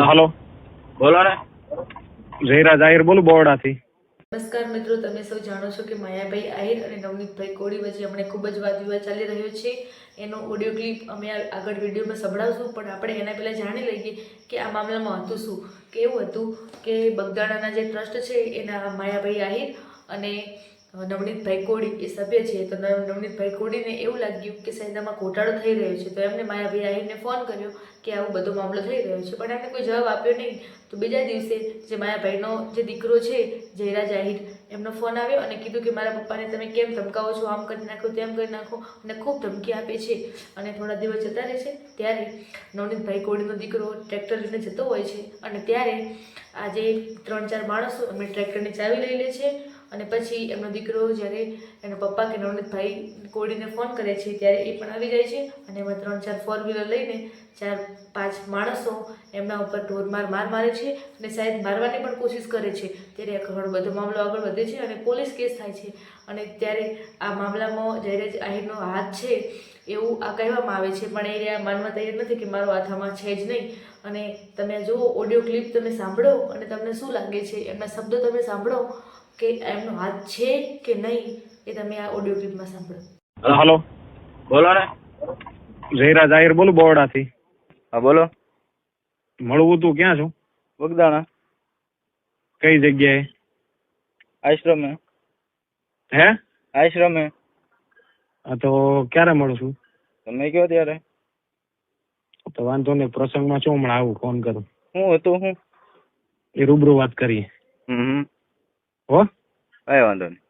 Hello, બોલો ને. જયરાજ આહિર બોલું બરોડાથી. નમસ્કાર મિત્રો, તમે સૌ જાણો છો કે માયાભાઈ આહિર અને નવનીતભાઈ કોળી વચ્ચે હમણાં ખૂબ જ વાદ વિવાદ ચાલી રહ્યો છે. એનો ઓડિયો ક્લિપ અમે આગળ વિડીયોમાં સંભળાવશું, પણ આપણે એના પહેલાં જાણી લઈએ કે આ મામલામાં હતું શું. કે એવું હતું કે બગદાણાના જે ટ્રસ્ટ છે એના માયાભાઈ આહિર અને નવનીતભાઈ કોળી એ સભ્ય છે. તો નવનીતભાઈ કોળીને એવું લાગ્યું કે સાયદામાં ઘોટાળો થઈ રહ્યો છે, તો એમને માયાભાઈ આહિરને ફોન કર્યો કે આવો બધો મામલો થઈ રહ્યો છે, પણ એમને કોઈ જવાબ આપ્યો નહીં. તો બીજા દિવસે જે માયાભાઈનો જે દીકરો છે જયરાજ આહિર, એમનો ફોન આવ્યો અને કીધું કે મારા પપ્પાને તમે કેમ ધમકાવો છો, આમ કરી નાખો તેમ કરી નાખો, અને ખૂબ ધમકી આપે છે. અને થોડા દિવસ જતા રહે છે ત્યારે નવનીતભાઈ કોળીનો દીકરો ટ્રેક્ટર લઈને જતો હોય છે, અને ત્યારે આજે 3-4 માણસો એમને ટ્રેક્ટરની ચાવી લઈ લે છે. અને પછી એમનો દીકરો જ્યારે એના પપ્પા કે નવનીતભાઈ કોળીને ફોન કરે છે ત્યારે એ પણ આવી જાય છે, અને એમાં 3-4 ફોર વ્હીલર લઈને 4-5 માણસો એમના ઉપર ઢોરમાર માર મારે છે, અને શાયદ મારવાની પણ કોશિશ કરે છે. ત્યારે ઘણો બધો મામલો આગળ વધે છે અને પોલીસ કેસ થાય છે. અને ત્યારે આ મામલામાં જયરાજ આહિરનો હાથ છે એવું આ કહેવામાં આવે છે, પણ એ માનવા તૈયાર નથી કે મારો હાથ આમાં છે જ નહીં. અને તમે જુઓ ઓડિયો ક્લિપ, તમે સાંભળો અને તમને શું લાગે છે, એમના શબ્દો તમે સાંભળો કે એમનો હાથ છે કે નહીં, એ તમે આ ઓડિયો ક્લિપમાં સાંભળો. હલો, બોલો ને. જયરાજ આહિર બોલું બરોડાથી. હા બોલો. મળવું તું ક્યાં છું? બગદાણા કઈ જગ્યાએ? આશ્રમે. હે? આશ્રમે. હા, તો ક્યારે મળું છું? તમે કયો ત્યારે. તો વાંધો નહીં, પ્રસંગમાં છું હમણાં, આવું ફોન કરું. શું હતું? હું એ રૂબરૂ વાત કરીએ. હો, કઈ વાંધો નહીં.